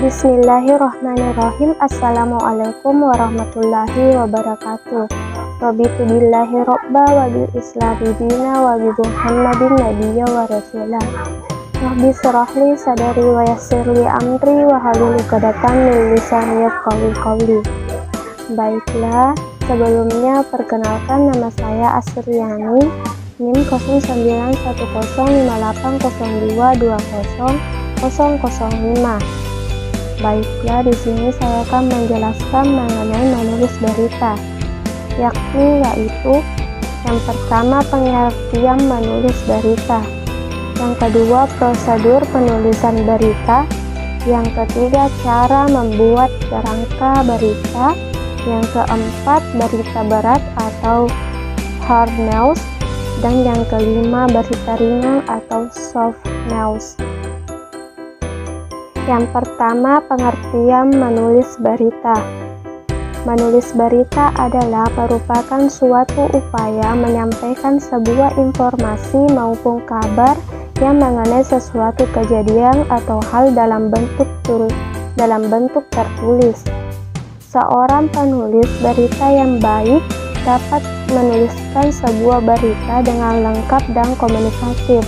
Bismillahirrahmanirrahim. Assalamualaikum warahmatullahi wabarakatuh. Raditu billahi robba wa bil islami dina wa bi Muhammadin nabiyya wa rasulah. Rabbi syrahli sadari wa yassirli amri wa halul 'uqdatam min lisani yafqahu qawli. Baiklah, sebelumnya perkenalkan, nama saya Asriani, NIM 09915802200005. Baiklah, di sini saya akan menjelaskan mengenai menulis berita, yaitu yang pertama pengertian menulis berita, yang kedua prosedur penulisan berita, yang ketiga cara membuat kerangka berita, yang keempat berita berat atau hard news, dan yang kelima berita ringan atau soft news. Yang pertama, pengertian menulis berita. Menulis berita adalah merupakan suatu upaya menyampaikan sebuah informasi maupun kabar yang mengenai sesuatu kejadian atau hal dalam bentuk tertulis. Seorang penulis berita yang baik dapat menuliskan sebuah berita dengan lengkap dan komunikatif,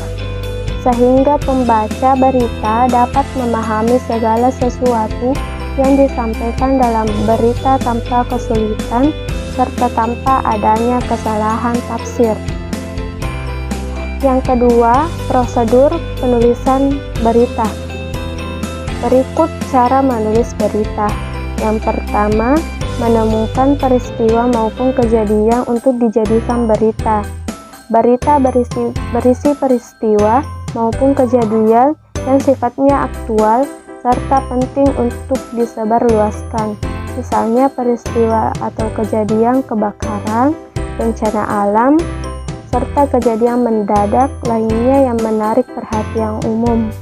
sehingga pembaca berita dapat memahami segala sesuatu yang disampaikan dalam berita tanpa kesulitan serta tanpa adanya kesalahan tafsir. Yang kedua, prosedur penulisan berita. Berikut cara menulis berita. Yang pertama, menemukan peristiwa maupun kejadian untuk dijadikan berita. Berita berisi peristiwa maupun kejadian yang sifatnya aktual serta penting untuk disebarluaskan. Misalnya peristiwa atau kejadian kebakaran, bencana alam, serta kejadian mendadak lainnya yang menarik perhatian umum.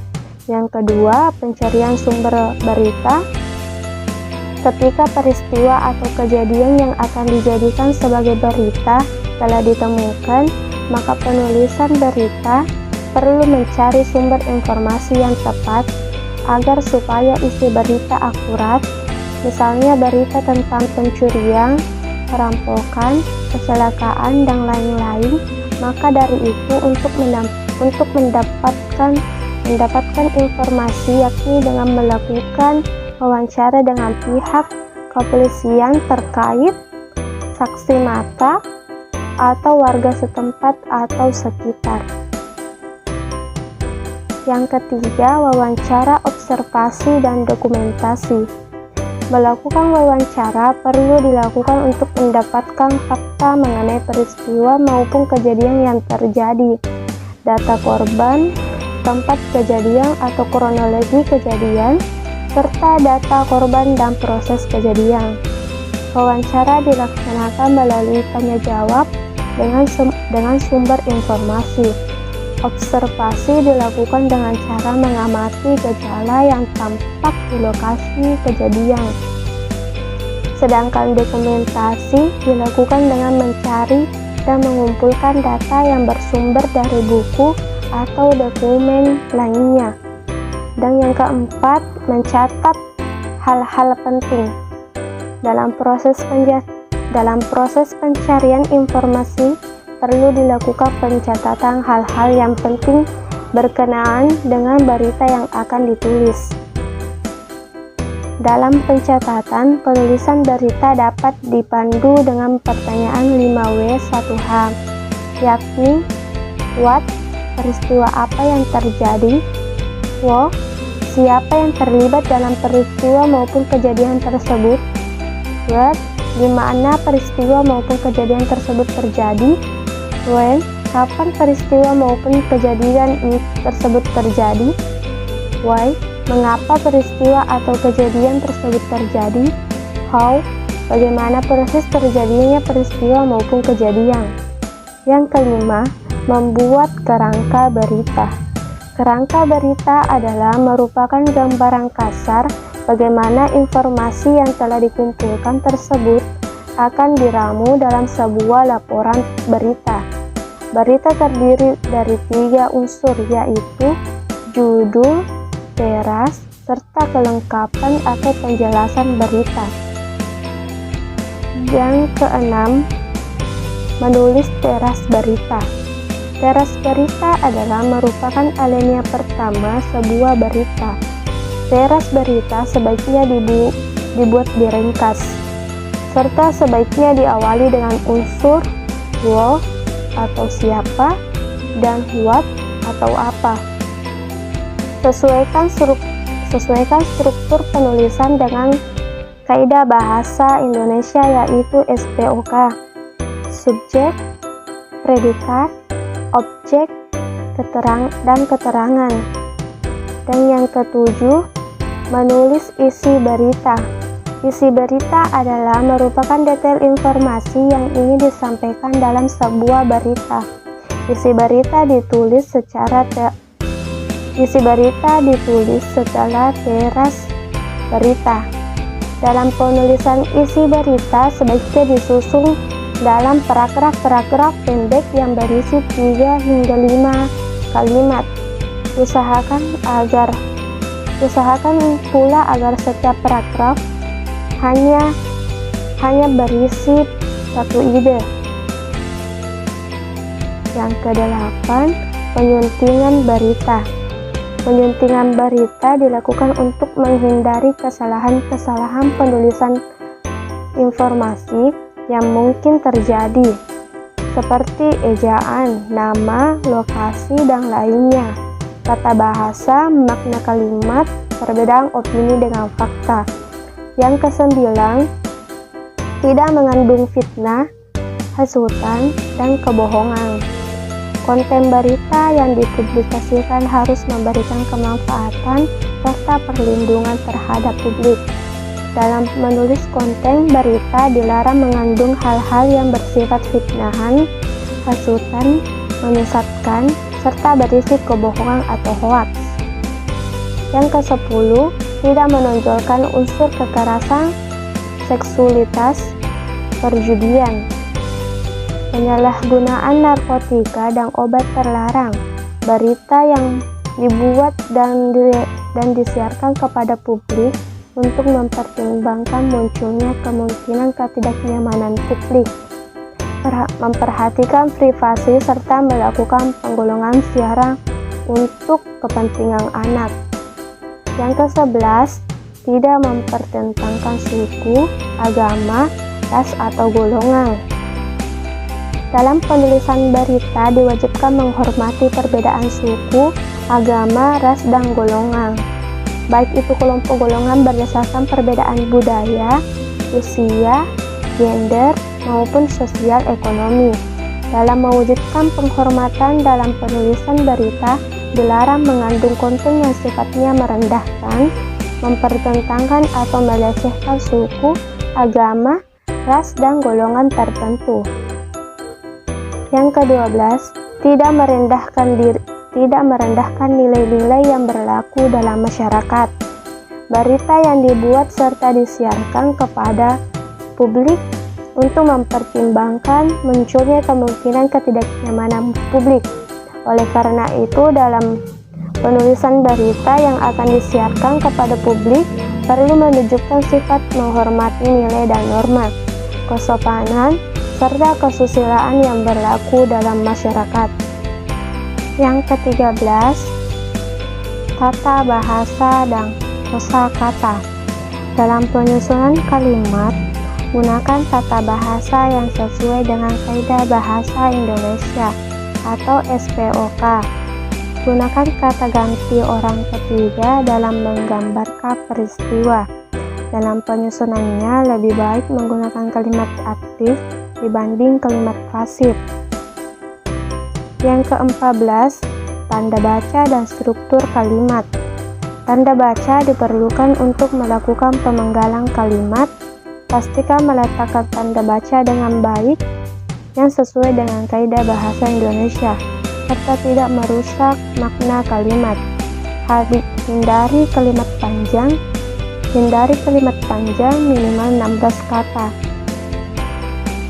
Yang kedua, pencarian sumber berita. Ketika peristiwa atau kejadian yang akan dijadikan sebagai berita telah ditemukan, maka penulisan berita perlu mencari sumber informasi yang tepat agar supaya isi berita akurat. Misalnya berita tentang pencurian, perampokan, kecelakaan, dan lain-lain. Maka dari itu untuk mendapatkan informasi, yakni dengan melakukan wawancara dengan pihak kepolisian terkait, saksi mata, atau warga setempat atau sekitar. Yang ketiga, wawancara, observasi, dan dokumentasi. Melakukan wawancara perlu dilakukan untuk mendapatkan fakta mengenai peristiwa maupun kejadian yang terjadi, data korban, tempat kejadian atau kronologi kejadian, serta data korban dan proses kejadian. Wawancara dilaksanakan melalui tanya jawab dengan sumber informasi. Observasi dilakukan dengan cara mengamati gejala yang tampak di lokasi kejadian. Sedangkan dokumentasi dilakukan dengan mencari dan mengumpulkan data yang bersumber dari buku atau dokumen lainnya. Dan yang keempat, mencatat hal-hal penting. Dalam proses pencarian informasi perlu dilakukan pencatatan hal-hal yang penting berkenaan dengan berita yang akan ditulis. Dalam pencatatan, penulisan berita dapat dipandu dengan pertanyaan 5W1H, yakni what, peristiwa apa yang terjadi, who, siapa yang terlibat dalam peristiwa maupun kejadian tersebut, where, di mana peristiwa maupun kejadian tersebut terjadi, when, kapan peristiwa maupun kejadian tersebut terjadi, why, mengapa peristiwa atau kejadian tersebut terjadi, how, bagaimana proses terjadinya peristiwa maupun kejadian. Yang kelima, membuat kerangka berita. Kerangka berita adalah merupakan gambaran kasar bagaimana informasi yang telah dikumpulkan tersebut akan diramu dalam sebuah laporan berita. Berita terdiri dari 3 unsur, yaitu judul, teras, serta kelengkapan atau penjelasan berita. Yang keenam, menulis teras berita. Teras berita adalah merupakan alinea pertama sebuah berita. Teras berita sebaiknya dibuat diringkas, serta sebaiknya diawali dengan unsur who atau siapa dan what atau apa. Sesuaikan struktur penulisan dengan kaidah bahasa Indonesia yaitu SPOK, subjek, predikat, objek, dan keterangan. Dan yang ketujuh, menulis isi berita. Isi berita adalah merupakan detail informasi yang ingin disampaikan dalam sebuah berita. Isi berita ditulis setelah teras berita. Dalam penulisan isi berita sebaiknya disusun dalam paragraf pendek yang berisi 3 hingga 5 kalimat. Usahakan pula agar setiap paragraf hanya berisi satu ide. Yang kedelapan, penyuntingan berita. Penyuntingan berita dilakukan untuk menghindari kesalahan-kesalahan penulisan informasi yang mungkin terjadi, seperti ejaan, nama, lokasi, dan lainnya. Tata bahasa, makna kalimat, perbedaan opini dengan fakta. Yang kesembilan, tidak mengandung fitnah, hasutan, dan kebohongan. Konten berita yang dipublikasikan harus memberikan kemanfaatan serta perlindungan terhadap publik. Dalam menulis konten berita dilarang mengandung hal-hal yang bersifat fitnahan, hasutan, menyesatkan, serta berisi kebohongan atau hoaks. Yang ke-10, tidak menonjolkan unsur kekerasan, seksualitas, perjudian, penyalahgunaan narkotika, dan obat terlarang. Berita yang dibuat dan disiarkan kepada publik untuk mempertimbangkan munculnya kemungkinan ketidaknyamanan publik, memperhatikan privasi, serta melakukan penggolongan siaran untuk kepentingan anak. Yang ke-11, tidak mempertentangkan suku, agama, ras, atau golongan. Dalam penulisan berita diwajibkan menghormati perbedaan suku, agama, ras, dan golongan, baik itu kelompok golongan berdasarkan perbedaan budaya, usia, gender, maupun sosial ekonomi. Dalam mewujudkan penghormatan dalam penulisan berita, dilarang mengandung konten yang sifatnya merendahkan, mempertentangkan atau melecehkan suku, agama, ras, dan golongan tertentu. Yang ke-12, tidak merendahkan nilai-nilai yang berlaku dalam masyarakat. Berita yang dibuat serta disiarkan kepada publik untuk mempertimbangkan munculnya kemungkinan ketidaknyamanan publik. Oleh karena itu, dalam penulisan berita yang akan disiarkan kepada publik perlu menunjukkan sifat menghormati nilai dan norma, kesopanan, serta kesusilaan yang berlaku dalam masyarakat. Yang ke-13, tata bahasa dan kosakata. Dalam penyusunan kalimat, gunakan tata bahasa yang sesuai dengan kaidah bahasa Indonesia atau SPOK. Gunakan kata ganti orang ketiga dalam menggambarkan peristiwa. Dalam penyusunannya lebih baik menggunakan kalimat aktif dibanding kalimat pasif. Yang ke-14, tanda baca dan struktur kalimat. Tanda baca diperlukan untuk melakukan pemenggalan kalimat. Pastikan meletakkan tanda baca dengan baik yang sesuai dengan kaidah bahasa Indonesia, serta tidak merusak makna kalimat. Hindari kalimat panjang minimal 16 kata.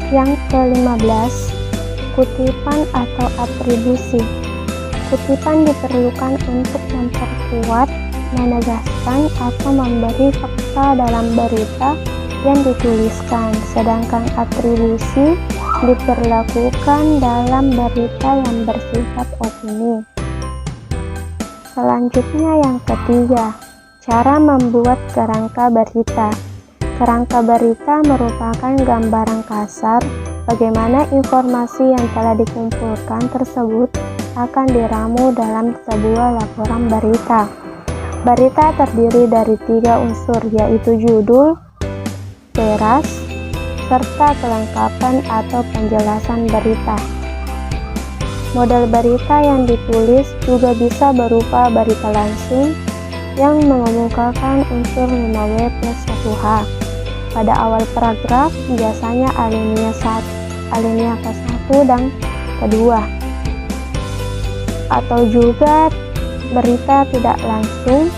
Yang ke-15, kutipan atau atribusi. Kutipan diperlukan untuk memperkuat menegaskan atau memberi fakta dalam berita yang dituliskan, sedangkan atribusi diperlakukan dalam berita yang bersifat opini. Selanjutnya yang ketiga, cara membuat kerangka berita. Kerangka berita merupakan gambaran kasar bagaimana informasi yang telah dikumpulkan tersebut akan diramu dalam sebuah laporan berita. Berita terdiri dari 3 unsur, yaitu judul, teras, serta kelengkapan atau penjelasan berita. Model berita yang ditulis juga bisa berupa berita langsung yang mengemukakan unsur 5W plus 1H. Pada awal paragraf biasanya alinea ke-1 dan kedua. Atau juga berita tidak langsung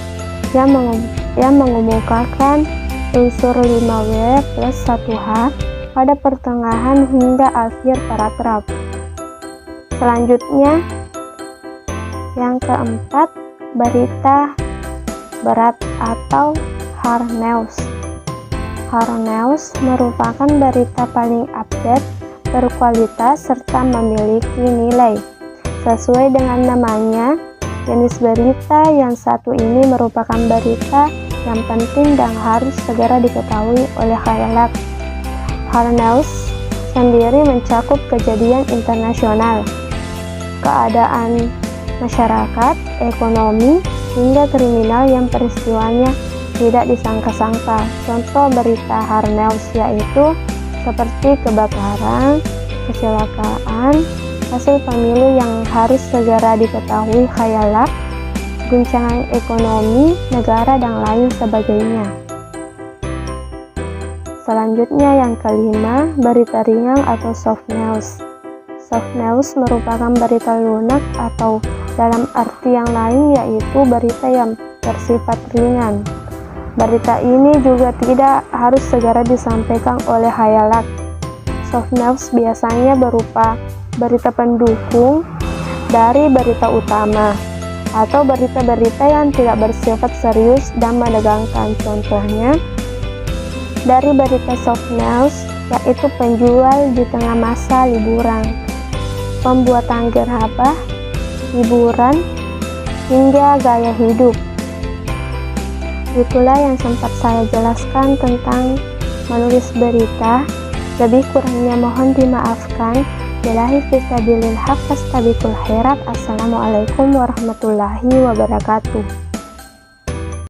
yang mengemukakan unsur 5W plus 1H pada pertengahan hingga akhir paragraf. Selanjutnya, yang keempat, berita berat atau hard news. Hard news merupakan berita paling update, berkualitas, serta memiliki nilai. Sesuai dengan namanya, jenis berita yang satu ini merupakan berita yang penting dan harus segera diketahui oleh khalayak. Hard news sendiri mencakup kejadian internasional, keadaan masyarakat, ekonomi, hingga kriminal yang peristiwanya tidak disangka-sangka. Contoh berita hard news yaitu seperti kebakaran, kecelakaan, hasil pemilu yang harus segera diketahui khalayak, guncangan ekonomi negara, dan lain sebagainya. Selanjutnya yang kelima, berita ringan atau soft news. Soft news merupakan berita lunak atau dalam arti yang lain yaitu berita yang bersifat ringan. Berita ini juga tidak harus segera disampaikan oleh khalayak. Soft news biasanya berupa berita pendukung dari berita utama atau berita-berita yang tidak bersifat serius dan menegangkan. Contohnya dari berita soft news yaitu penjual di tengah masa liburan, pembuatan gerabah, hiburan, hingga gaya hidup. Itulah yang sempat saya jelaskan tentang menulis berita. Lebih kurangnya mohon dimaafkan. Billahi fisabilil haq, fastabiqul khairat. Assalamualaikum warahmatullahi wabarakatuh.